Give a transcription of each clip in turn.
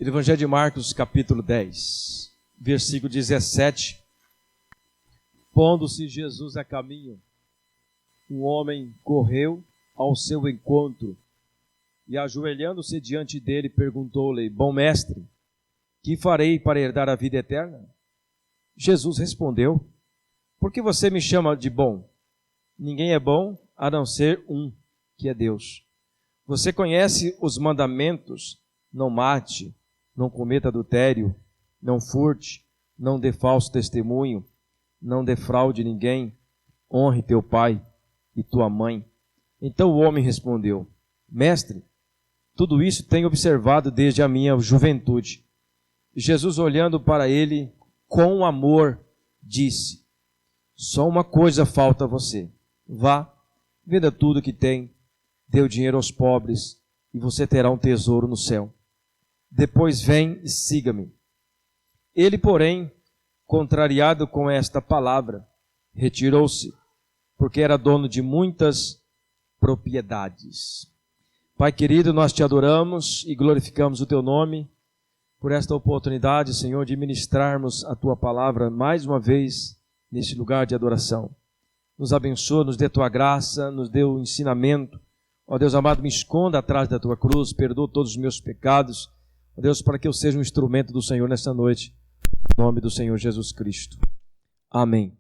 Evangelho de Marcos, capítulo 10, versículo 17. Pondo-se Jesus a caminho, um homem correu ao seu encontro e, ajoelhando-se diante dele, perguntou-lhe: Bom mestre, que farei para herdar a vida eterna? Jesus respondeu: Por que você me chama de bom? Ninguém é bom a não ser um, que é Deus. Você conhece os mandamentos: não mate, não cometa adultério, não furte, não dê falso testemunho, não defraude ninguém, honre teu pai e tua mãe. Então o homem respondeu: Mestre, tudo isso tenho observado desde a minha juventude. Jesus, olhando para ele com amor, disse: Só uma coisa falta a você. Vá, venda tudo que tem, dê o dinheiro aos pobres e você terá um tesouro no céu. Depois vem e siga-me. Ele, porém, contrariado com esta palavra, retirou-se, porque era dono de muitas propriedades. Pai querido, nós te adoramos e glorificamos o teu nome por esta oportunidade, Senhor, de ministrarmos a tua palavra mais uma vez neste lugar de adoração. Nos abençoa, nos dê tua graça, nos dê o ensinamento. Ó Deus amado, me esconda atrás da tua cruz, perdoa todos os meus pecados. Ó Deus, para que eu seja um instrumento do Senhor nesta noite, em nome do Senhor Jesus Cristo. Amém.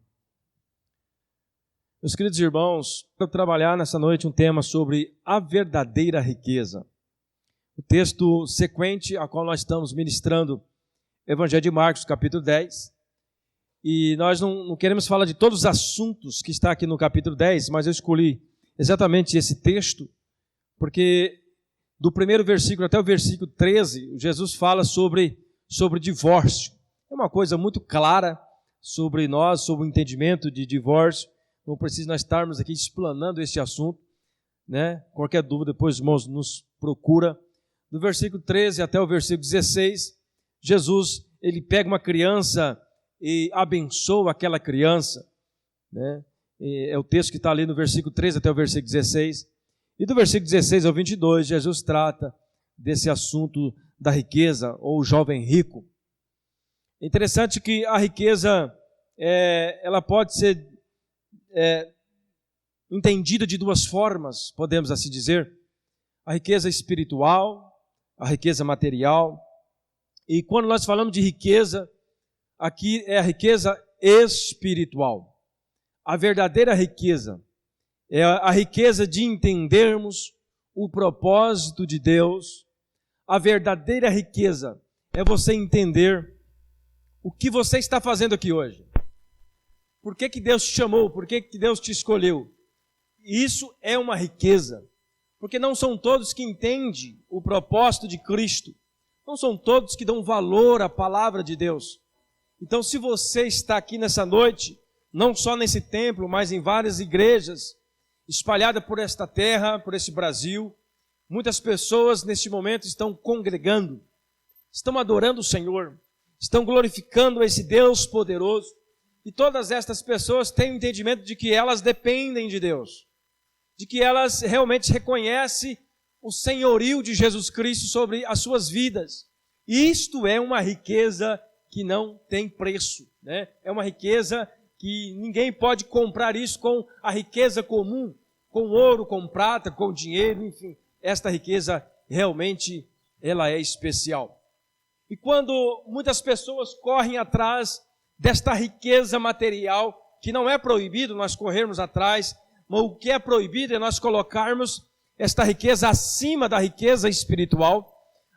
Meus queridos irmãos, quero trabalhar nessa noite um tema sobre a verdadeira riqueza. O texto sequente a qual nós estamos ministrando, Evangelho de Marcos, capítulo 10. E nós não queremos falar de todos os assuntos que está aqui no capítulo 10, mas eu escolhi exatamente esse texto, porque do primeiro versículo até o versículo 13, Jesus fala sobre divórcio. É uma coisa muito clara sobre nós, sobre o entendimento de divórcio. Não precisa nós estarmos aqui explanando este assunto, né? Qualquer dúvida, depois, irmãos, nos procura. Do versículo 13 até o versículo 16, Jesus, ele pega uma criança e abençoa aquela criança, né? É o texto que está ali no versículo 13 até o versículo 16. E do versículo 16 ao 22, Jesus trata desse assunto da riqueza, ou o jovem rico. É interessante que a riqueza, ela pode ser entendida de duas formas, podemos assim dizer. A riqueza espiritual, a riqueza material. E quando nós falamos de riqueza, aqui é a riqueza espiritual. A verdadeira riqueza é a riqueza de entendermos o propósito de Deus. A verdadeira riqueza é você entender o que você está fazendo aqui hoje. Por que Deus te chamou? Por que Deus te escolheu? Isso é uma riqueza. Porque não são todos que entendem o propósito de Cristo. Não são todos que dão valor à palavra de Deus. Então, se você está aqui nessa noite, não só nesse templo, mas em várias igrejas, espalhadas por esta terra, por esse Brasil, muitas pessoas neste momento estão congregando, estão adorando o Senhor, estão glorificando esse Deus poderoso. E todas estas pessoas têm o entendimento de que elas dependem de Deus, de que elas realmente reconhecem o senhorio de Jesus Cristo sobre as suas vidas. E isto é uma riqueza que não tem preço, né? É uma riqueza que ninguém pode comprar isso com a riqueza comum, com ouro, com prata, com dinheiro, enfim. Esta riqueza realmente ela é especial. E quando muitas pessoas correm atrás desta riqueza material, que não é proibido nós corrermos atrás, mas o que é proibido é nós colocarmos esta riqueza acima da riqueza espiritual,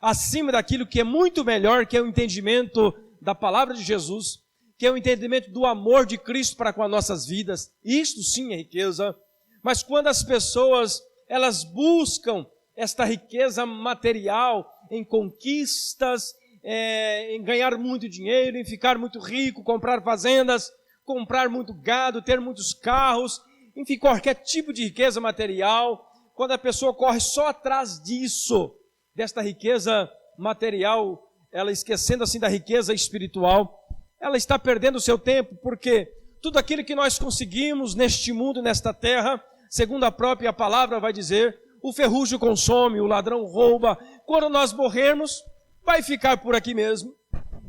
acima daquilo que é muito melhor, que é o entendimento da palavra de Jesus, que é o entendimento do amor de Cristo para com as nossas vidas. Isto sim é riqueza. Mas quando as pessoas, elas buscam esta riqueza material em conquistas, em ganhar muito dinheiro, em ficar muito rico, comprar fazendas, comprar muito gado, ter muitos carros, enfim, qualquer tipo de riqueza material, quando a pessoa corre só atrás disso, desta riqueza material, ela esquecendo assim da riqueza espiritual, ela está perdendo o seu tempo, porque tudo aquilo que nós conseguimos neste mundo, nesta terra, segundo a própria palavra vai dizer, o ferrugem consome, o ladrão rouba. Quando nós morrermos, vai ficar por aqui mesmo.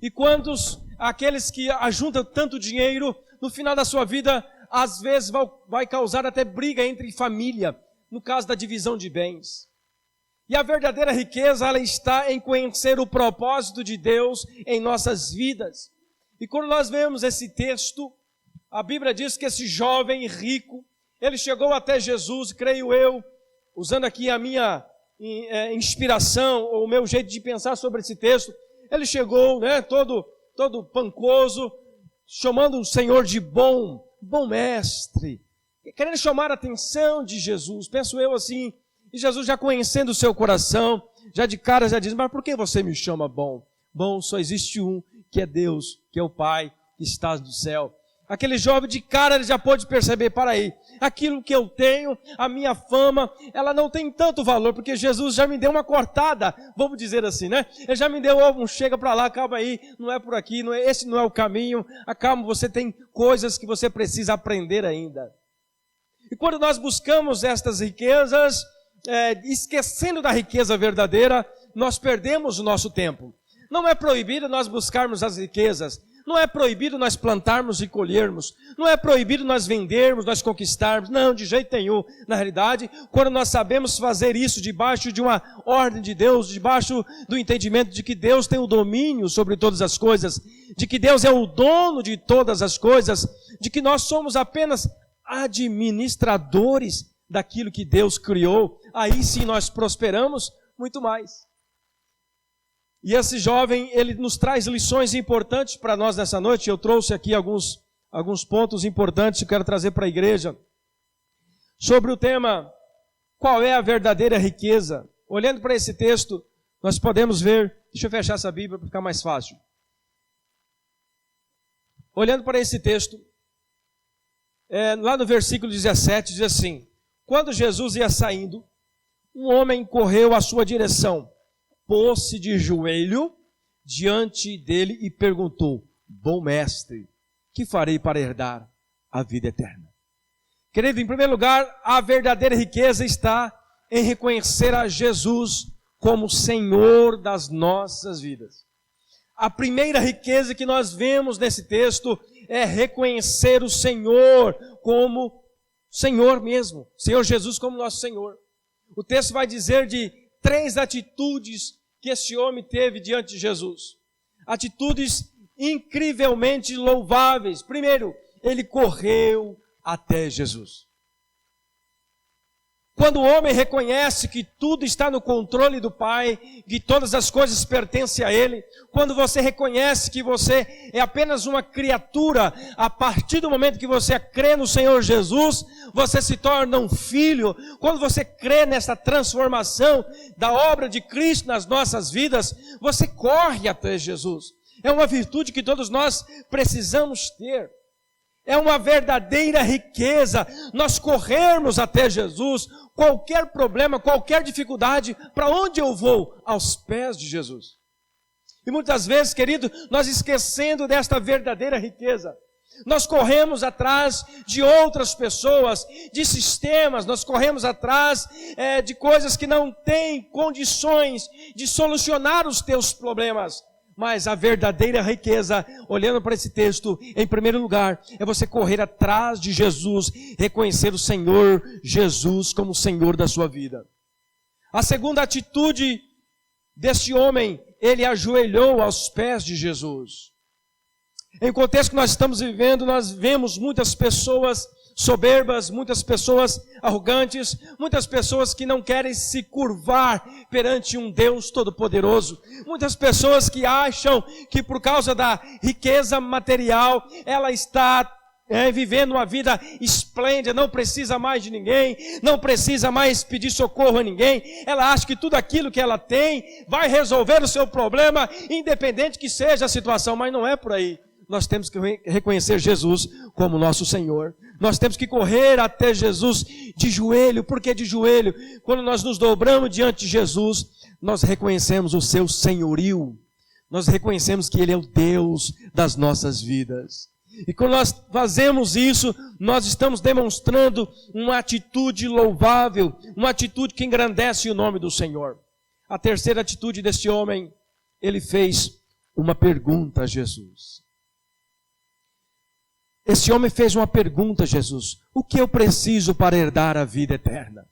E quantos, aqueles que ajuntam tanto dinheiro, no final da sua vida, às vezes vai causar até briga entre família, no caso da divisão de bens. E a verdadeira riqueza, ela está em conhecer o propósito de Deus em nossas vidas. E quando nós vemos esse texto, a Bíblia diz que esse jovem rico, ele chegou até Jesus, creio eu, usando aqui a minha inspiração, ou o meu jeito de pensar sobre esse texto, ele chegou, todo pancoso, chamando o Senhor de bom mestre, querendo chamar a atenção de Jesus, penso eu assim, e Jesus já conhecendo o seu coração, já de cara já diz, mas por que você me chama bom? Bom, só existe um, que é Deus, que é o Pai, que está no céu. Aquele jovem de cara, ele já pôde perceber, para aí, aquilo que eu tenho, a minha fama, ela não tem tanto valor, porque Jesus já me deu uma cortada, vamos dizer assim, né? Ele já me deu um chega para lá, calma aí, não é por aqui, esse não é o caminho, acalma, você tem coisas que você precisa aprender ainda. E quando nós buscamos estas riquezas, esquecendo da riqueza verdadeira, nós perdemos o nosso tempo. Não é proibido nós buscarmos as riquezas, não é proibido nós plantarmos e colhermos, não é proibido nós vendermos, nós conquistarmos, não, de jeito nenhum. Na realidade, quando nós sabemos fazer isso debaixo de uma ordem de Deus, debaixo do entendimento de que Deus tem o domínio sobre todas as coisas, de que Deus é o dono de todas as coisas, de que nós somos apenas administradores daquilo que Deus criou, aí sim nós prosperamos muito mais. E esse jovem, ele nos traz lições importantes para nós nessa noite. Eu trouxe aqui alguns pontos importantes que eu quero trazer para a igreja. Sobre o tema, qual é a verdadeira riqueza? Olhando para esse texto, nós podemos ver, deixa eu fechar essa Bíblia para ficar mais fácil. Olhando para esse texto, lá no versículo 17 diz assim, quando Jesus ia saindo, um homem correu à sua direção, pôs-se de joelho diante dele e perguntou, bom mestre, que farei para herdar a vida eterna? Querido, em primeiro lugar, a verdadeira riqueza está em reconhecer a Jesus como Senhor das nossas vidas. A primeira riqueza que nós vemos nesse texto é reconhecer o Senhor como Senhor mesmo, Senhor Jesus como nosso Senhor. O texto vai dizer de 3 atitudes que esse homem teve diante de Jesus. Atitudes incrivelmente louváveis. Primeiro, ele correu até Jesus. Quando o homem reconhece que tudo está no controle do Pai, que todas as coisas pertencem a Ele, quando você reconhece que você é apenas uma criatura, a partir do momento que você crê no Senhor Jesus, você se torna um filho. Quando você crê nessa transformação da obra de Cristo nas nossas vidas, você corre até Jesus. É uma virtude que todos nós precisamos ter. É uma verdadeira riqueza nós corrermos até Jesus, qualquer problema, qualquer dificuldade, para onde eu vou? Aos pés de Jesus. E muitas vezes, querido, nós esquecendo desta verdadeira riqueza, nós corremos atrás de outras pessoas, de sistemas, nós corremos atrás de coisas que não têm condições de solucionar os teus problemas. Mas a verdadeira riqueza, olhando para esse texto, em primeiro lugar, é você correr atrás de Jesus, reconhecer o Senhor Jesus como o Senhor da sua vida. A segunda atitude desse homem, ele ajoelhou aos pés de Jesus. Em o contexto que nós estamos vivendo, nós vemos muitas pessoas soberbas, muitas pessoas arrogantes, muitas pessoas que não querem se curvar perante um Deus todo-poderoso, muitas pessoas que acham que por causa da riqueza material, ela está vivendo uma vida esplêndida, não precisa mais de ninguém, não precisa mais pedir socorro a ninguém, ela acha que tudo aquilo que ela tem vai resolver o seu problema, independente que seja a situação, mas não é por aí. Nós temos que reconhecer Jesus como nosso Senhor. Nós temos que correr até Jesus de joelho. Por que de joelho? Quando nós nos dobramos diante de Jesus, nós reconhecemos o seu senhorio. Nós reconhecemos que Ele é o Deus das nossas vidas. E quando nós fazemos isso, nós estamos demonstrando uma atitude louvável, uma atitude que engrandece o nome do Senhor. A terceira atitude desse homem, ele fez uma pergunta a Jesus. Esse homem fez uma pergunta a Jesus: o que eu preciso para herdar a vida eterna?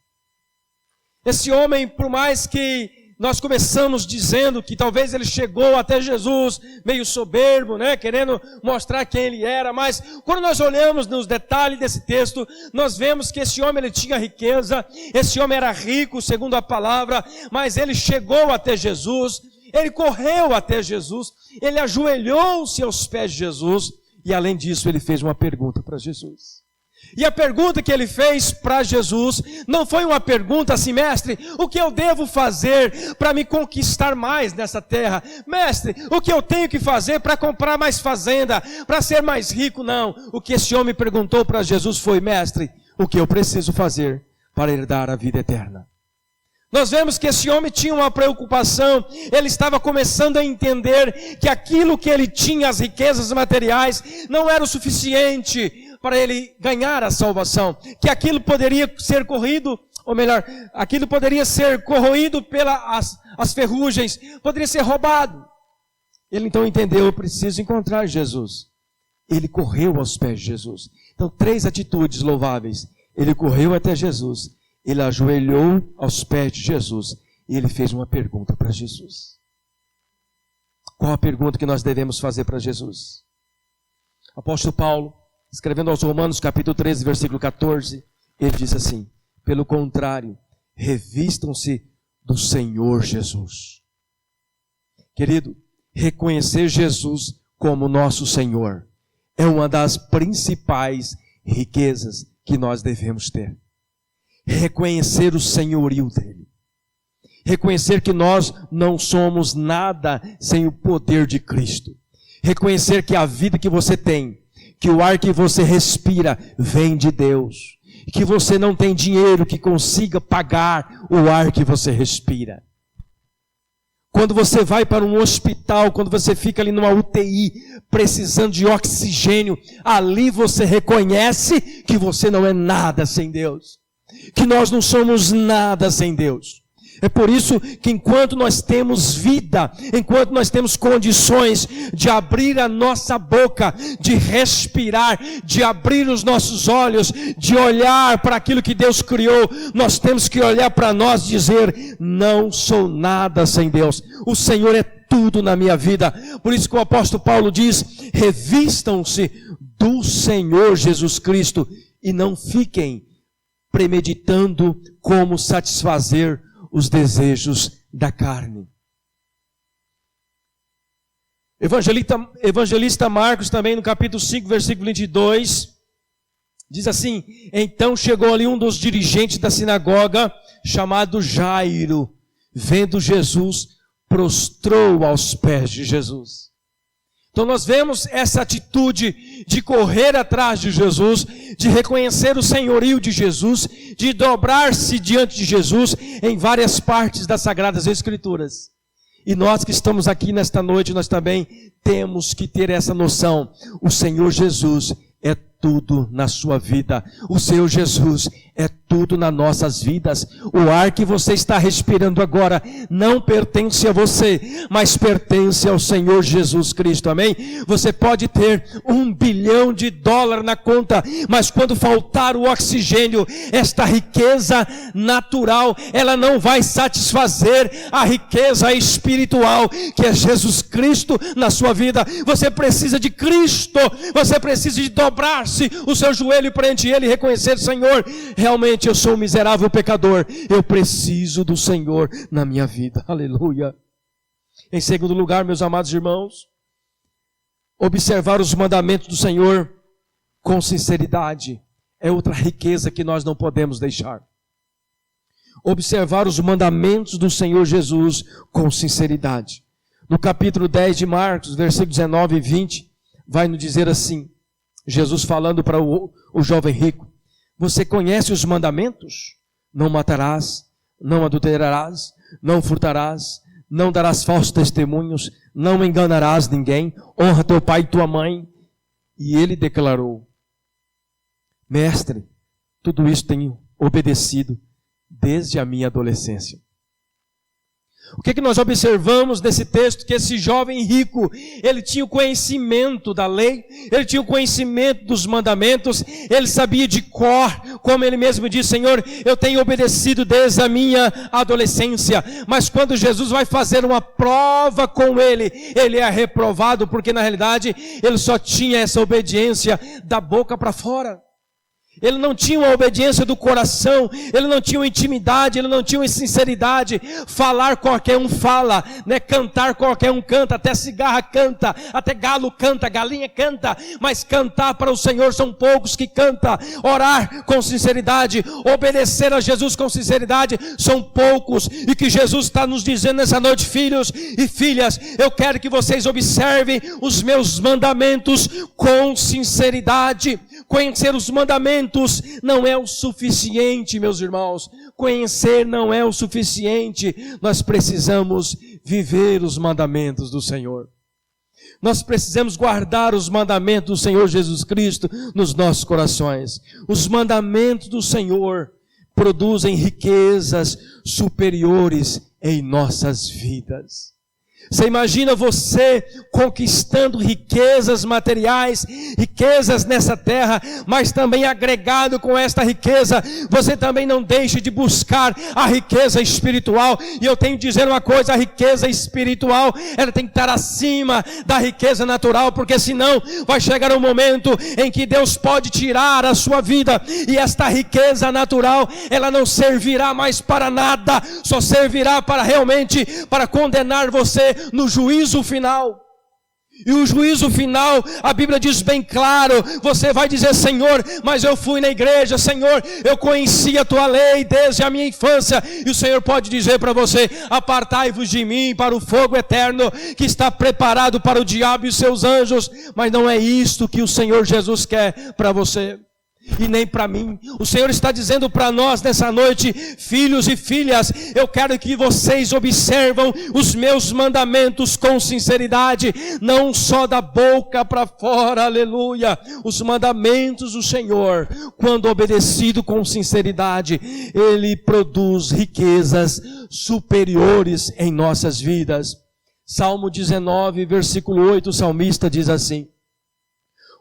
Esse homem, por mais que nós começamos dizendo que talvez ele chegou até Jesus meio soberbo, querendo mostrar quem ele era, mas quando nós olhamos nos detalhes desse texto, nós vemos que esse homem ele tinha riqueza, esse homem era rico segundo a palavra, mas ele chegou até Jesus, ele correu até Jesus, ele ajoelhou-se aos pés de Jesus, e além disso ele fez uma pergunta para Jesus. E a pergunta que ele fez para Jesus não foi uma pergunta assim: mestre, o que eu devo fazer para me conquistar mais nessa terra? Mestre, o que eu tenho que fazer para comprar mais fazenda, para ser mais rico? Não. O que esse homem perguntou para Jesus foi: mestre, o que eu preciso fazer para herdar a vida eterna? Nós vemos que esse homem tinha uma preocupação, ele estava começando a entender que aquilo que ele tinha, as riquezas materiais, não era o suficiente para ele ganhar a salvação, que aquilo poderia ser corroído, ou melhor, aquilo poderia ser corroído pelas ferrugens, poderia ser roubado. Ele então entendeu: eu preciso encontrar Jesus. Ele correu aos pés de Jesus. Então, 3 atitudes louváveis. Ele correu até Jesus, ele ajoelhou aos pés de Jesus e ele fez uma pergunta para Jesus. Qual a pergunta que nós devemos fazer para Jesus? Apóstolo Paulo, escrevendo aos Romanos capítulo 13, versículo 14, ele diz assim: pelo contrário, revistam-se do Senhor Jesus. Querido, reconhecer Jesus como nosso Senhor é uma das principais riquezas que nós devemos ter. Reconhecer o senhorio dele. Reconhecer que nós não somos nada sem o poder de Cristo. Reconhecer que a vida que você tem, que o ar que você respira vem de Deus. Que você não tem dinheiro que consiga pagar o ar que você respira. Quando você vai para um hospital, quando você fica ali numa UTI, precisando de oxigênio, ali você reconhece que você não é nada sem Deus. Que nós não somos nada sem Deus. É por isso que enquanto nós temos vida, enquanto nós temos condições de abrir a nossa boca, de respirar, de abrir os nossos olhos, de olhar para aquilo que Deus criou, nós temos que olhar para nós e dizer: não sou nada sem Deus. O Senhor é tudo na minha vida. Por isso que o apóstolo Paulo diz: revistam-se do Senhor Jesus Cristo e não fiquem premeditando como satisfazer os desejos da carne. Evangelista Marcos também no capítulo 5, versículo 22, diz assim: então chegou ali um dos dirigentes da sinagoga, chamado Jairo, vendo Jesus, prostrou aos pés de Jesus. Então nós vemos essa atitude de correr atrás de Jesus, de reconhecer o senhorio de Jesus, de dobrar-se diante de Jesus em várias partes das Sagradas Escrituras. E nós que estamos aqui nesta noite, nós também temos que ter essa noção. O Senhor Jesus é tudo na sua vida. O Senhor Jesus é tudo nas nossas vidas. O ar que você está respirando agora não pertence a você, mas pertence ao Senhor Jesus Cristo, amém? Você pode ter $1 bilhão na conta, mas quando faltar o oxigênio, esta riqueza natural, ela não vai satisfazer a riqueza espiritual, que é Jesus Cristo na sua vida. Você precisa de Cristo, você precisa de dobrar-se o seu joelho perante Ele e reconhecer: Senhor, realmente eu sou um miserável pecador, eu preciso do Senhor na minha vida, aleluia. Em segundo lugar, meus amados irmãos, observar os mandamentos do Senhor com sinceridade é outra riqueza que nós não podemos deixar. Observar os mandamentos do Senhor Jesus com sinceridade. No capítulo 10 de Marcos, versículos 19 e 20, vai nos dizer assim, Jesus falando para o jovem rico: você conhece os mandamentos? Não matarás, não adulterarás, não furtarás, não darás falsos testemunhos, não enganarás ninguém, honra teu pai e tua mãe. E ele declarou: mestre, tudo isso tenho obedecido desde a minha adolescência. O que nós observamos nesse texto? Que esse jovem rico, ele tinha o conhecimento da lei, ele tinha o conhecimento dos mandamentos, ele sabia de cor, como ele mesmo diz: Senhor, eu tenho obedecido desde a minha adolescência. Mas quando Jesus vai fazer uma prova com ele, ele é reprovado, porque na realidade ele só tinha essa obediência da boca para fora. Ele não tinha uma obediência do coração, ele não tinha uma intimidade, ele não tinha uma sinceridade. Falar qualquer um fala, né? Cantar qualquer um canta, até cigarra canta, até galo canta, galinha canta, mas cantar para o Senhor são poucos que cantam. Orar com sinceridade, obedecer a Jesus com sinceridade, são poucos. E que Jesus está nos dizendo nessa noite: filhos e filhas, eu quero que vocês observem os meus mandamentos com sinceridade. Conhecer os mandamentos não é o suficiente, meus irmãos. Conhecer não é o suficiente. Nós precisamos viver os mandamentos do Senhor. Nós precisamos guardar os mandamentos do Senhor Jesus Cristo nos nossos corações. Os mandamentos do Senhor produzem riquezas superiores em nossas vidas. Você imagina você conquistando riquezas materiais, riquezas nessa terra, mas também agregado com esta riqueza, você também não deixe de buscar a riqueza espiritual. E eu tenho que dizer uma coisa: a riqueza espiritual, ela tem que estar acima da riqueza natural, porque senão vai chegar um momento em que Deus pode tirar a sua vida, e esta riqueza natural, ela não servirá mais para nada, só servirá para realmente, para condenar você no juízo final. E o juízo final, a Bíblia diz bem claro, você vai dizer: Senhor, mas eu fui na igreja, Senhor, eu conheci a tua lei desde a minha infância. E o Senhor pode dizer para você: apartai-vos de mim para o fogo eterno que está preparado para o diabo e seus anjos. Mas não é isto que o Senhor Jesus quer para você e nem para mim. O Senhor está dizendo para nós nessa noite: filhos e filhas, eu quero que vocês observam os meus mandamentos com sinceridade, não só da boca para fora, aleluia. Os mandamentos do Senhor, quando obedecido com sinceridade, ele produz riquezas superiores em nossas vidas. Salmo 19, versículo 8, o salmista diz assim: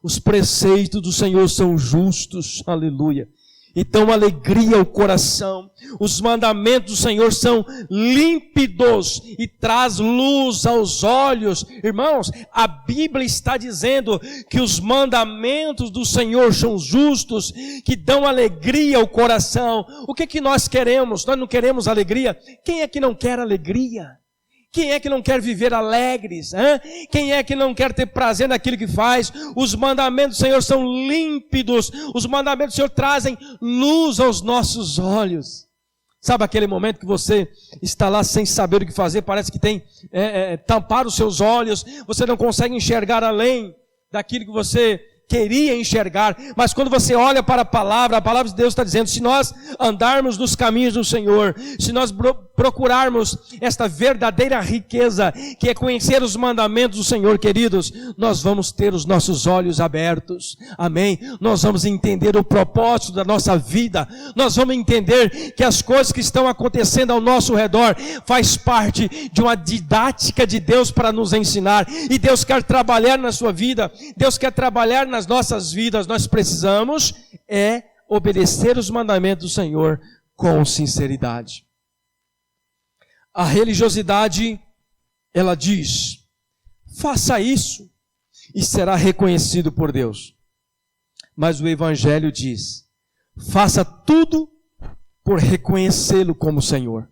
os preceitos do Senhor são justos, aleluia, e dão alegria ao coração. Os mandamentos do Senhor são límpidos e traz luz aos olhos. Irmãos, a Bíblia está dizendo que os mandamentos do Senhor são justos, que dão alegria ao coração. O que nós queremos? Nós não queremos alegria? Quem é que não quer alegria? Quem é que não quer viver alegres? Hein? Quem é que não quer ter prazer naquilo que faz? Os mandamentos do Senhor são límpidos. Os mandamentos do Senhor trazem luz aos nossos olhos. Sabe aquele momento que você está lá sem saber o que fazer, parece que tem tampar os seus olhos, você não consegue enxergar além daquilo que você queria enxergar, mas quando você olha para a palavra de Deus está dizendo: se nós andarmos nos caminhos do Senhor, se nós procurarmos esta verdadeira riqueza, que é conhecer os mandamentos do Senhor, queridos, nós vamos ter os nossos olhos abertos, amém? Nós vamos entender o propósito da nossa vida, nós vamos entender que as coisas que estão acontecendo ao nosso redor faz parte de uma didática de Deus para nos ensinar, e Deus quer trabalhar na sua vida, Deus quer trabalhar nas nossas vidas. Nós precisamos obedecer os mandamentos do Senhor com sinceridade. A religiosidade, ela diz: faça isso e será reconhecido por Deus. Mas o Evangelho diz: faça tudo por reconhecê-lo como Senhor.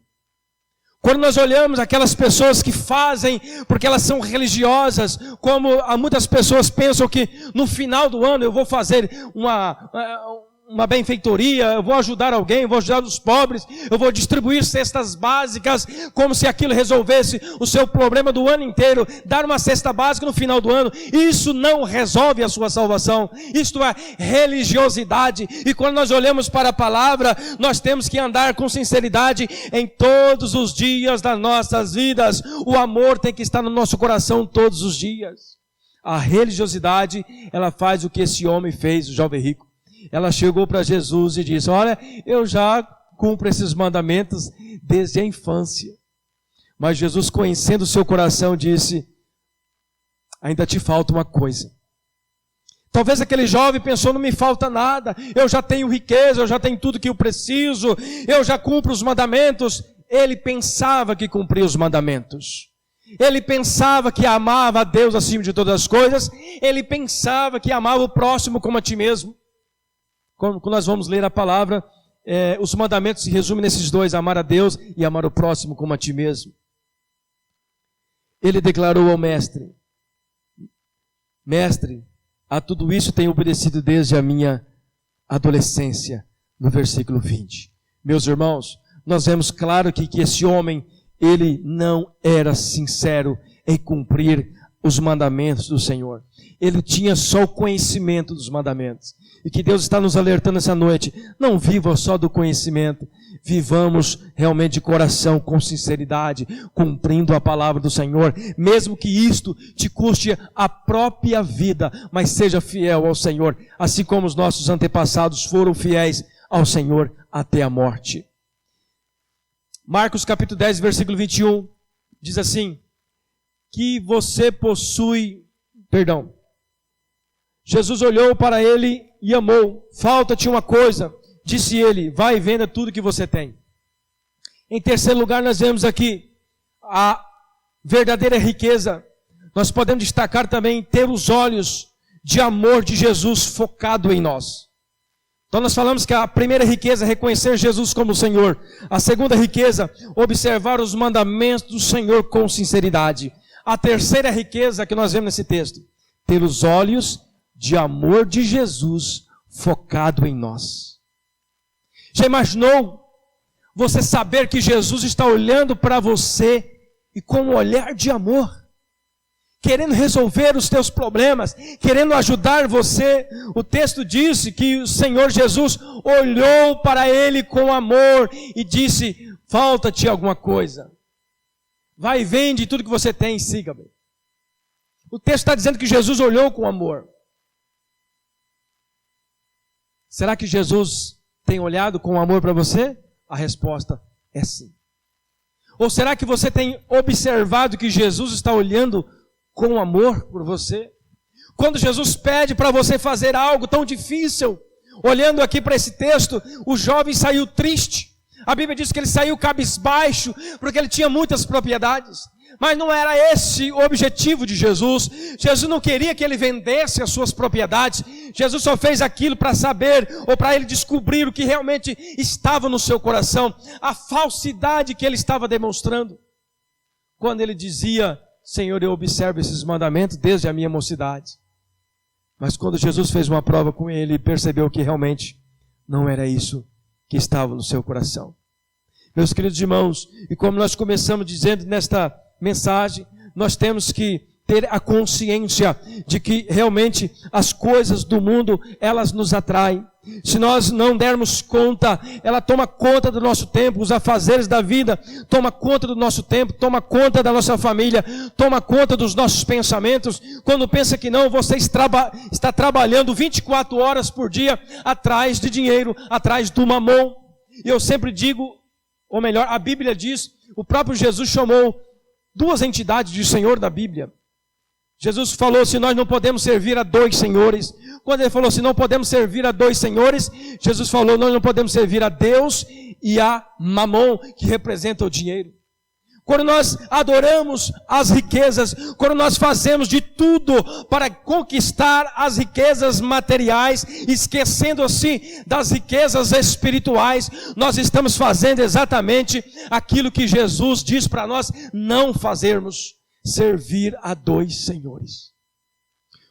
Quando nós olhamos aquelas pessoas que fazem porque elas são religiosas, como muitas pessoas pensam que no final do ano eu vou fazer uma benfeitoria, eu vou ajudar alguém, eu vou ajudar os pobres, eu vou distribuir cestas básicas, como se aquilo resolvesse o seu problema do ano inteiro. Dar uma cesta básica no final do ano, isso não resolve a sua salvação. Isto é religiosidade. E quando nós olhamos para a palavra, nós temos que andar com sinceridade em todos os dias das nossas vidas. O amor tem que estar no nosso coração todos os dias. A religiosidade, ela faz o que esse homem fez, o jovem rico. Ela chegou para Jesus e disse: olha, eu já cumpro esses mandamentos desde a infância. Mas Jesus, conhecendo o seu coração, disse: ainda te falta uma coisa. Talvez aquele jovem pensou: não me falta nada, eu já tenho riqueza, eu já tenho tudo que eu preciso, eu já cumpro os mandamentos. Ele pensava que cumpria os mandamentos. Ele pensava que amava a Deus acima de todas as coisas. Ele pensava que amava o próximo como a ti mesmo. Quando nós vamos ler a palavra, os mandamentos se resumem nesses dois: amar a Deus e amar o próximo como a ti mesmo. Ele declarou ao mestre: mestre, a tudo isso tenho obedecido desde a minha adolescência. No versículo 20. Meus irmãos, nós vemos claro que esse homem, ele não era sincero em cumprir os mandamentos do Senhor. Ele tinha só o conhecimento dos mandamentos. E que Deus está nos alertando essa noite: não viva só do conhecimento, vivamos realmente de coração, com sinceridade, cumprindo a palavra do Senhor, mesmo que isto te custe a própria vida, mas seja fiel ao Senhor, assim como os nossos antepassados foram fiéis ao Senhor até a morte. Marcos capítulo 10, versículo 21, diz assim: que você possui, Jesus olhou para ele e amou. Falta-te uma coisa, disse ele: vai e venda tudo que você tem. Em terceiro lugar, nós vemos aqui a verdadeira riqueza. Nós podemos destacar também ter os olhos de amor de Jesus focado em nós. Então nós falamos que a primeira riqueza é reconhecer Jesus como Senhor. A segunda riqueza, observar os mandamentos do Senhor com sinceridade. A terceira riqueza que nós vemos nesse texto, ter os olhos de amor de Jesus focado em nós. Já imaginou você saber que Jesus está olhando para você e com um olhar de amor, querendo resolver os teus problemas, querendo ajudar você? O texto disse que o Senhor Jesus olhou para ele com amor e disse: falta-te alguma coisa, vai e vende tudo que você tem e siga-me. O texto está dizendo que Jesus olhou com amor. Será que Jesus tem olhado com amor para você? A resposta é sim. Ou será que você tem observado que Jesus está olhando com amor por você? Quando Jesus pede para você fazer algo tão difícil, olhando aqui para esse texto, o jovem saiu triste. A Bíblia diz que ele saiu cabisbaixo, porque ele tinha muitas propriedades. Mas não era esse o objetivo de Jesus. Jesus não queria que ele vendesse as suas propriedades. Jesus só fez aquilo para saber, ou para ele descobrir o que realmente estava no seu coração, a falsidade que ele estava demonstrando. Quando ele dizia: Senhor, eu observo esses mandamentos desde a minha mocidade. Mas quando Jesus fez uma prova com ele, percebeu que realmente não era isso que estava no seu coração. Meus queridos irmãos, e como nós começamos dizendo nesta mensagem, nós temos que ter a consciência de que realmente as coisas do mundo, elas nos atraem. Se nós não dermos conta, ela toma conta do nosso tempo, os afazeres da vida toma conta do nosso tempo, toma conta da nossa família, toma conta dos nossos pensamentos. Quando pensa que não, você está trabalhando 24 horas por dia atrás de dinheiro, atrás do mamon. E eu sempre digo, ou melhor, a Bíblia diz, o próprio Jesus chamou duas entidades de Senhor da Bíblia. Jesus falou: se nós não podemos servir a dois senhores. Quando ele falou: se não podemos servir a dois senhores, Jesus falou: nós não podemos servir a Deus e a Mamon, que representa o dinheiro. Quando nós adoramos as riquezas, quando nós fazemos de tudo para conquistar as riquezas materiais, esquecendo assim das riquezas espirituais, nós estamos fazendo exatamente aquilo que Jesus diz para nós não fazermos: servir a dois senhores.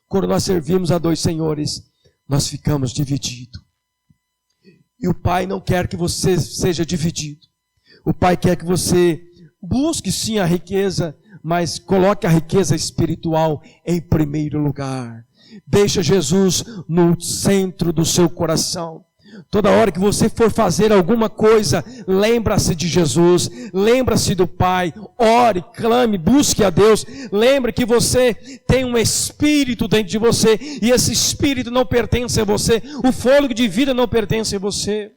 Quando nós servimos a dois senhores, nós ficamos divididos. E o Pai não quer que você seja dividido. O Pai quer que você busque sim a riqueza, mas coloque a riqueza espiritual em primeiro lugar. Deixa Jesus no centro do seu coração. Toda hora que você for fazer alguma coisa, lembra-se de Jesus, lembra-se do Pai, ore, clame, busque a Deus. Lembre que você tem um espírito dentro de você, e esse espírito não pertence a você, o fôlego de vida não pertence a você.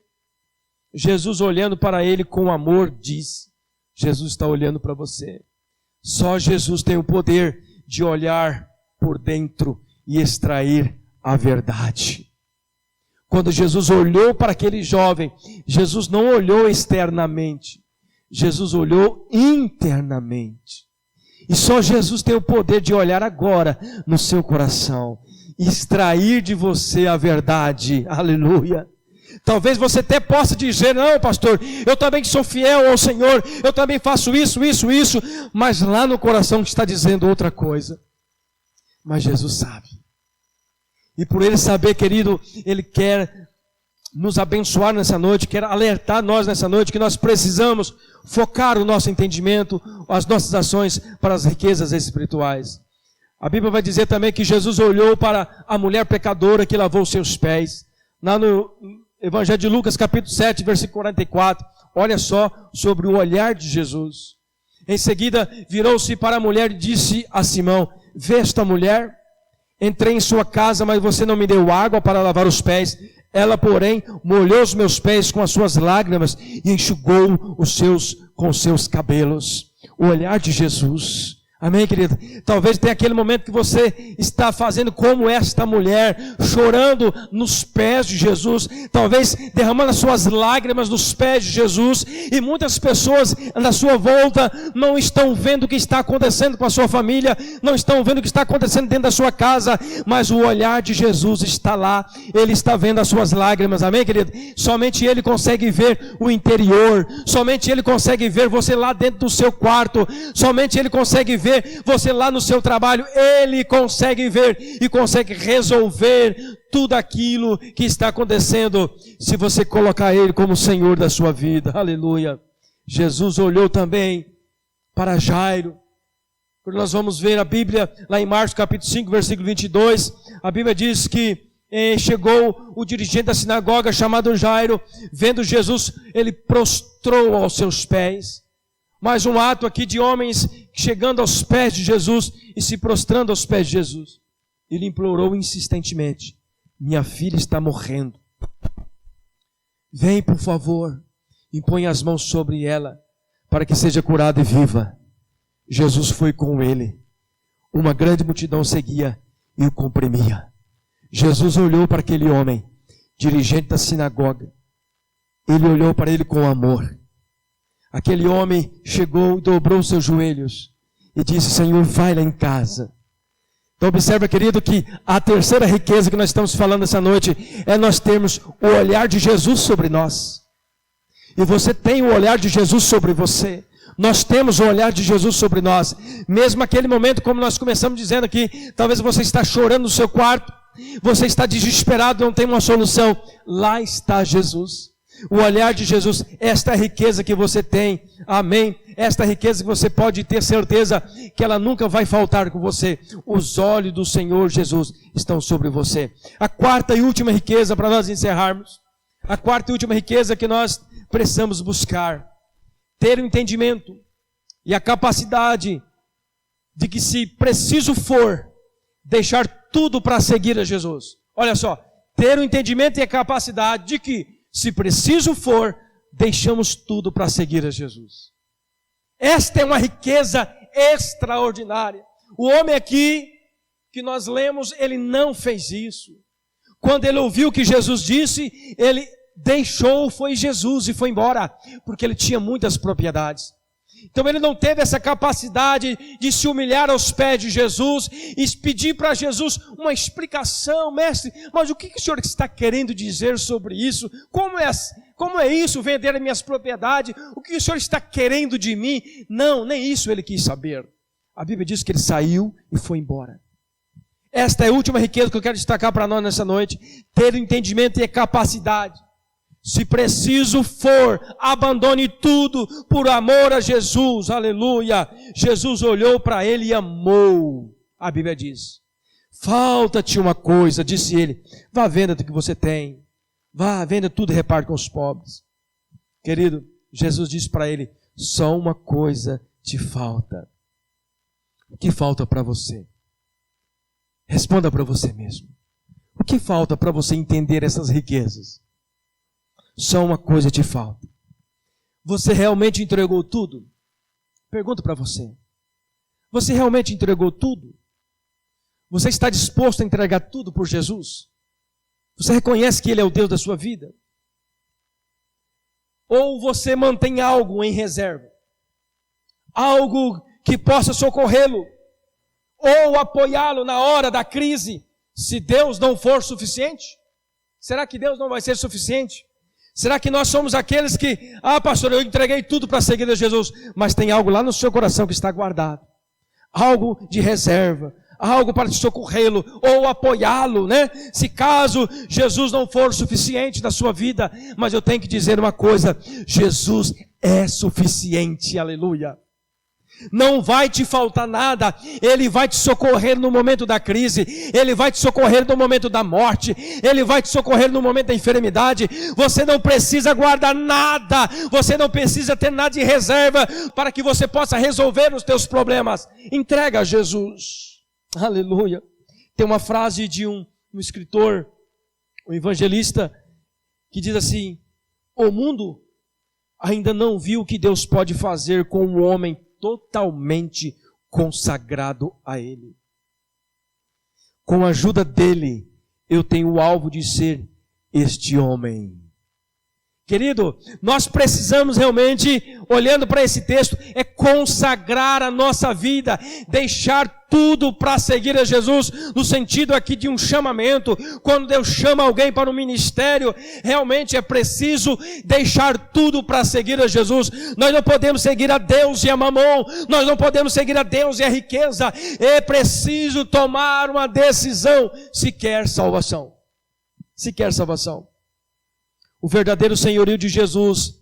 Jesus, olhando para ele com amor, disse: Jesus está olhando para você. Só Jesus tem o poder de olhar por dentro e extrair a verdade. Quando Jesus olhou para aquele jovem, Jesus não olhou externamente, Jesus olhou internamente. E só Jesus tem o poder de olhar agora no seu coração e extrair de você a verdade. Aleluia. Talvez você até possa dizer, não, pastor, eu também sou fiel ao Senhor, eu também faço isso, mas lá no coração está dizendo outra coisa. Mas Jesus sabe. E por Ele saber, querido, Ele quer nos abençoar nessa noite, quer alertar nós nessa noite que nós precisamos focar o nosso entendimento, as nossas ações para as riquezas espirituais. A Bíblia vai dizer também que Jesus olhou para a mulher pecadora que lavou os seus pés. Lá no Evangelho de Lucas, capítulo 7, versículo 44, olha só sobre o olhar de Jesus. Em seguida, virou-se para a mulher e disse a Simão, vê esta mulher? Entrei em sua casa, mas você não me deu água para lavar os pés. Ela, porém, molhou os meus pés com as suas lágrimas e enxugou com os seus cabelos. O olhar de Jesus. Amém, querido? Talvez tenha aquele momento que você está fazendo como esta mulher, chorando nos pés de Jesus, talvez derramando as suas lágrimas nos pés de Jesus, e muitas pessoas na sua volta não estão vendo o que está acontecendo com a sua família, não estão vendo o que está acontecendo dentro da sua casa, mas o olhar de Jesus está lá, Ele está vendo as suas lágrimas, amém, querido? Somente Ele consegue ver o interior, somente Ele consegue ver você lá dentro do seu quarto, somente Ele consegue ver você lá no seu trabalho, Ele consegue ver e consegue resolver tudo aquilo que está acontecendo, se você colocar Ele como Senhor da sua vida, aleluia. Jesus olhou também para Jairo. Quando nós vamos ver a Bíblia, lá em Marcos capítulo 5, versículo 22, a Bíblia diz que chegou o dirigente da sinagoga chamado Jairo, vendo Jesus, ele prostrou aos seus pés. Mais um ato aqui de homens chegando aos pés de Jesus e se prostrando aos pés de Jesus. Ele implorou insistentemente, minha filha está morrendo. Vem, por favor, e põe as mãos sobre ela, para que seja curada e viva. Jesus foi com ele. Uma grande multidão seguia e o comprimia. Jesus olhou para aquele homem, dirigente da sinagoga. Ele olhou para ele com amor. Aquele homem chegou e dobrou seus joelhos e disse, Senhor, vai lá em casa. Então observa, querido, que a terceira riqueza que nós estamos falando essa noite é nós termos o olhar de Jesus sobre nós. E você tem o olhar de Jesus sobre você. Nós temos o olhar de Jesus sobre nós. Mesmo aquele momento, como nós começamos dizendo aqui, talvez você está chorando no seu quarto, você está desesperado, não tem uma solução. Lá está Jesus. O olhar de Jesus, esta riqueza que você tem, amém? Esta riqueza que você pode ter certeza que ela nunca vai faltar com você. Os olhos do Senhor Jesus estão sobre você. A quarta e última riqueza, para nós encerrarmos, a quarta e última riqueza que nós precisamos buscar, ter o entendimento e a capacidade de que, se preciso for, deixar tudo para seguir a Jesus. Olha só, ter o entendimento e a capacidade de que, se preciso for, deixamos tudo para seguir a Jesus. Esta é uma riqueza extraordinária. O homem aqui, que nós lemos, ele não fez isso. Quando ele ouviu o que Jesus disse, ele deixou, foi Jesus e foi embora, porque ele tinha muitas propriedades. Então ele não teve essa capacidade de se humilhar aos pés de Jesus e pedir para Jesus uma explicação, mestre, mas o que o senhor está querendo dizer sobre isso? Como é isso, vender as minhas propriedades? O que o senhor está querendo de mim? Não, nem isso ele quis saber. A Bíblia diz que ele saiu e foi embora. Esta é a última riqueza que eu quero destacar para nós nessa noite, ter o entendimento e a capacidade. Se preciso for, abandone tudo por amor a Jesus, aleluia. Jesus olhou para ele e amou, a Bíblia diz. Falta-te uma coisa, disse ele, vá venda do que você tem, vá venda tudo e reparte com os pobres. Querido, Jesus disse para ele, só uma coisa te falta. O que falta para você? Responda para você mesmo. O que falta para você entender essas riquezas? Só uma coisa te falta. Você realmente entregou tudo? Pergunto para você. Você realmente entregou tudo? Você está disposto a entregar tudo por Jesus? Você reconhece que Ele é o Deus da sua vida? Ou você mantém algo em reserva? Algo que possa socorrê-lo? Ou apoiá-lo na hora da crise? Se Deus não for suficiente? Será que Deus não vai ser suficiente? Será que nós somos aqueles que, pastor, eu entreguei tudo para seguir a Jesus, mas tem algo lá no seu coração que está guardado? Algo de reserva, algo para te socorrê-lo ou apoiá-lo, né? Se caso Jesus não for suficiente na sua vida, mas eu tenho que dizer uma coisa, Jesus é suficiente, aleluia. Não vai te faltar nada, Ele vai te socorrer no momento da crise, Ele vai te socorrer no momento da morte, Ele vai te socorrer no momento da enfermidade. Você não precisa guardar nada, você não precisa ter nada de reserva para que você possa resolver os teus problemas. Entrega a Jesus, aleluia. Tem uma frase de um escritor, um evangelista, que diz assim: o mundo ainda não viu o que Deus pode fazer com o homem totalmente consagrado a Ele. Com a ajuda dEle, eu tenho o alvo de ser este homem. Querido, nós precisamos realmente, olhando para esse texto, consagrar a nossa vida, deixar tudo para seguir a Jesus, no sentido aqui de um chamamento. Quando Deus chama alguém para um ministério, realmente é preciso deixar tudo para seguir a Jesus. Nós não podemos seguir a Deus e a mamon, nós não podemos seguir a Deus e a riqueza. É preciso tomar uma decisão, se quer salvação. Se quer salvação. O verdadeiro senhorio de Jesus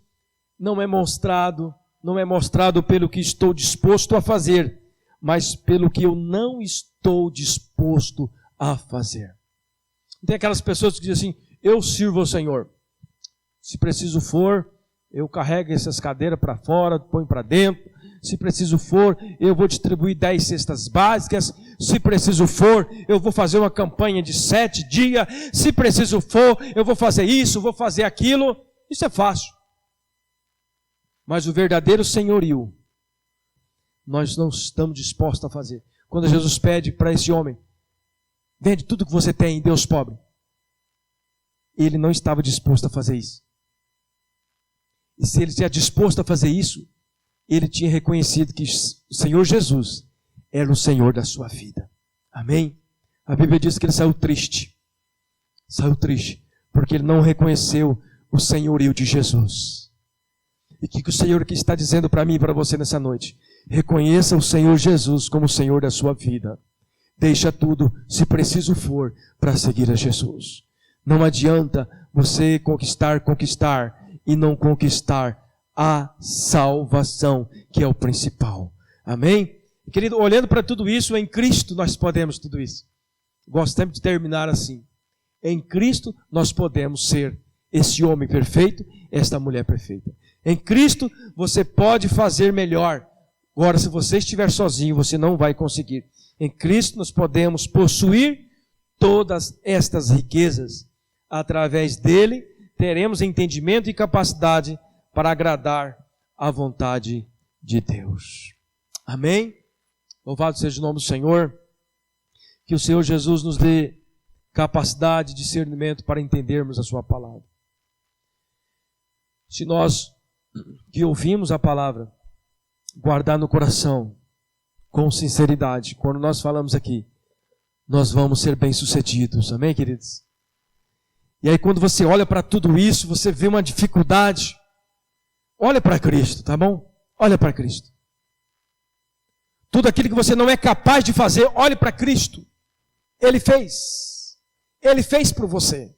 não é mostrado pelo que estou disposto a fazer, mas pelo que eu não estou disposto a fazer. Tem aquelas pessoas que dizem assim: eu sirvo ao Senhor. Se preciso for, eu carrego essas cadeiras para fora, ponho para dentro. Se preciso for, eu vou distribuir 10 cestas básicas. Se preciso for, eu vou fazer uma campanha de 7 dias. Se preciso for, eu vou fazer isso, vou fazer aquilo. Isso é fácil. Mas o verdadeiro senhorio, nós não estamos dispostos a fazer. Quando Jesus pede para esse homem: vende tudo que você tem e dê aos pobres. Ele não estava disposto a fazer isso. E se ele estiver disposto a fazer isso, ele tinha reconhecido que o Senhor Jesus era o Senhor da sua vida. Amém? A Bíblia diz que ele saiu triste. Saiu triste, porque ele não reconheceu o senhorio de Jesus. E o que o Senhor aqui está dizendo para mim e para você nessa noite? Reconheça o Senhor Jesus como o Senhor da sua vida. Deixa tudo, se preciso for, para seguir a Jesus. Não adianta você conquistar e não conquistar a salvação, que é o principal. Amém? Querido, olhando para tudo isso, em Cristo nós podemos tudo isso. Gosto sempre de terminar assim. Em Cristo nós podemos ser esse homem perfeito, esta mulher perfeita. Em Cristo você pode fazer melhor. Agora, se você estiver sozinho, você não vai conseguir. Em Cristo nós podemos possuir todas estas riquezas. Através dele, teremos entendimento e capacidade para agradar a vontade de Deus. Amém? Louvado seja o nome do Senhor. Que o Senhor Jesus nos dê capacidade, discernimento para entendermos a sua palavra. Se nós que ouvimos a palavra guardar no coração com sinceridade, quando nós falamos aqui, nós vamos ser bem-sucedidos. Amém, queridos? E aí quando você olha para tudo isso, você vê uma dificuldade, olha para Cristo, tá bom? Olha para Cristo. Tudo aquilo que você não é capaz de fazer, olhe para Cristo. Ele fez. Ele fez por você.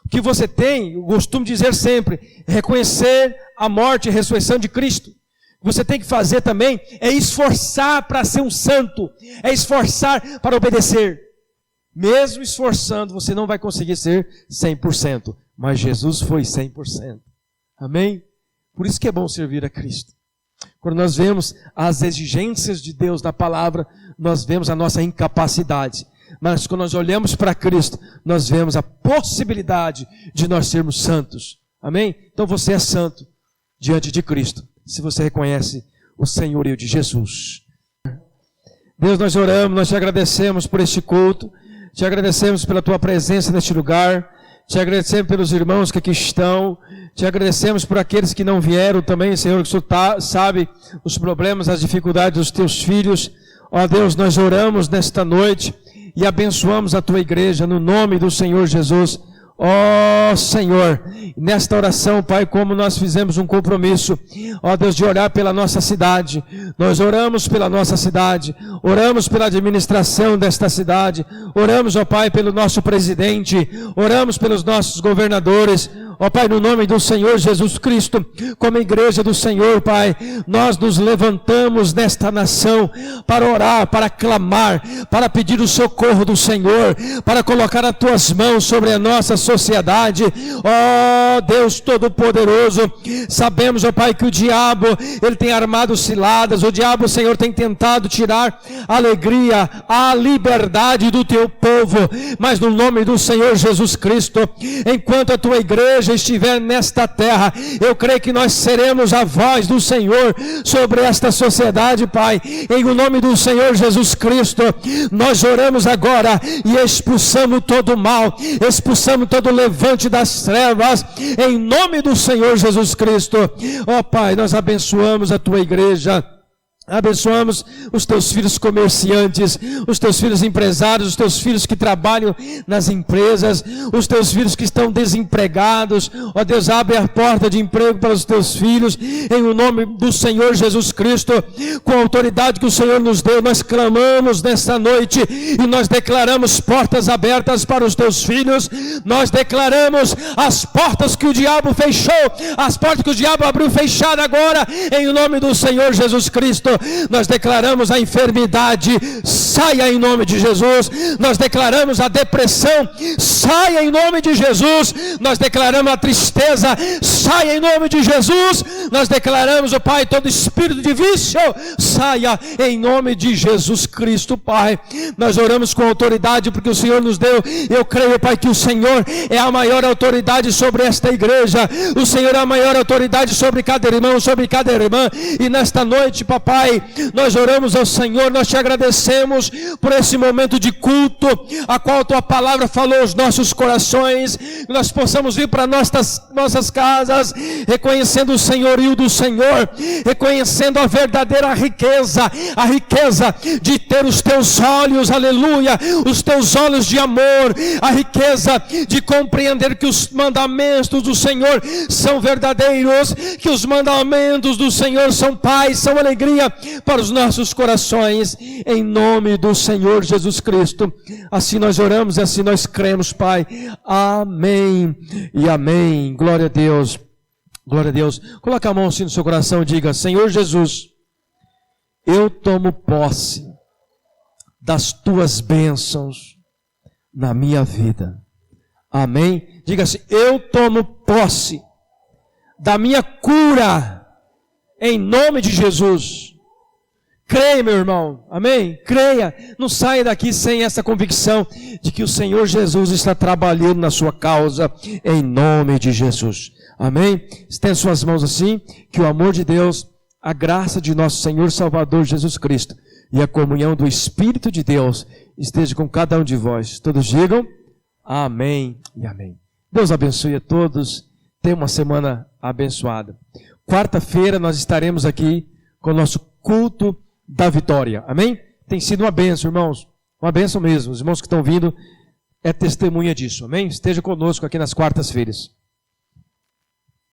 O que você tem, eu costumo dizer sempre, é reconhecer a morte e a ressurreição de Cristo. O que você tem que fazer também é esforçar para ser um santo, é esforçar para obedecer. Mesmo esforçando, você não vai conseguir ser 100%, mas Jesus foi 100%. Amém? Por isso que é bom servir a Cristo. Quando nós vemos as exigências de Deus na palavra, nós vemos a nossa incapacidade. Mas quando nós olhamos para Cristo, nós vemos a possibilidade de nós sermos santos. Amém? Então você é santo diante de Cristo, se você reconhece o senhorio de Jesus. Deus, nós oramos, nós te agradecemos por este culto, te agradecemos pela tua presença neste lugar, te agradecemos pelos irmãos que aqui estão, te agradecemos por aqueles que não vieram também, Senhor, que o Senhor sabe os problemas, as dificuldades dos teus filhos. Ó Deus, nós oramos nesta noite e abençoamos a tua igreja no nome do Senhor Jesus. Ó Senhor, nesta oração, Pai, como nós fizemos um compromisso, ó Deus, de orar pela nossa cidade, nós oramos pela nossa cidade, oramos pela administração desta cidade, oramos, ó Pai, pelo nosso presidente, oramos pelos nossos governadores, ó Pai, no nome do Senhor Jesus Cristo, como igreja do Senhor, Pai, nós nos levantamos nesta nação para orar, para clamar, para pedir o socorro do Senhor, para colocar as tuas mãos sobre a nossa sociedade. Ó Deus Todo-Poderoso, sabemos, ó Pai, que o diabo, ele tem armado ciladas, o diabo, Senhor, tem tentado tirar a alegria, a liberdade do teu povo, mas no nome do Senhor Jesus Cristo, enquanto a tua igreja estiver nesta terra, eu creio que nós seremos a voz do Senhor sobre esta sociedade, Pai, em o nome do Senhor Jesus Cristo. Nós oramos agora e expulsamos todo o mal, expulsamos todo o levante das trevas, em nome do Senhor Jesus Cristo. Ó Pai, nós abençoamos a tua igreja, abençoamos os teus filhos comerciantes, os teus filhos empresários, os teus filhos que trabalham nas empresas, os teus filhos que estão desempregados. Ó Deus, abre a porta de emprego para os teus filhos, em o nome do Senhor Jesus Cristo, com a autoridade que o Senhor nos deu, nós clamamos nesta noite, e nós declaramos portas abertas para os teus filhos, nós declaramos as portas que o diabo fechou, as portas que o diabo abriu fechar agora, em o nome do Senhor Jesus Cristo. Nós declaramos a enfermidade, saia em nome de Jesus. Nós declaramos a depressão, saia em nome de Jesus. Nós declaramos a tristeza, saia em nome de Jesus. Nós declaramos, ó Pai, todo espírito de vício, saia em nome de Jesus Cristo, Pai. Nós oramos com autoridade porque o Senhor nos deu. Eu creio, Pai, que o Senhor é a maior autoridade sobre esta igreja. O Senhor é a maior autoridade sobre cada irmão, sobre cada irmã. E nesta noite, papai, nós oramos ao Senhor, nós te agradecemos por esse momento de culto, a qual tua palavra falou aos nossos corações, que nós possamos vir para nossas casas, reconhecendo o senhorio do Senhor, reconhecendo a verdadeira riqueza, a riqueza de ter os teus olhos, aleluia, os teus olhos de amor, a riqueza de compreender que os mandamentos do Senhor são verdadeiros, que os mandamentos do Senhor são paz, são alegria para os nossos corações, em nome do Senhor Jesus Cristo. Assim nós oramos e assim nós cremos, Pai. Amém e amém. Glória a Deus. Glória a Deus. Coloque a mão assim no seu coração e diga: Senhor Jesus, eu tomo posse das tuas bênçãos na minha vida. Amém. Diga assim: eu tomo posse da minha cura em nome de Jesus. Creia, meu irmão, amém? Creia, não saia daqui sem essa convicção de que o Senhor Jesus está trabalhando na sua causa, em nome de Jesus, amém? Estenda suas mãos assim, que o amor de Deus, a graça de nosso Senhor Salvador Jesus Cristo e a comunhão do Espírito de Deus esteja com cada um de vós. Todos digam amém e amém. Deus abençoe a todos, tenha uma semana abençoada. Quarta-feira nós estaremos aqui com o nosso culto da vitória, amém? Tem sido uma bênção, irmãos, uma bênção mesmo. Os irmãos que estão vindo é testemunha disso, amém? Esteja conosco aqui nas quartas-feiras.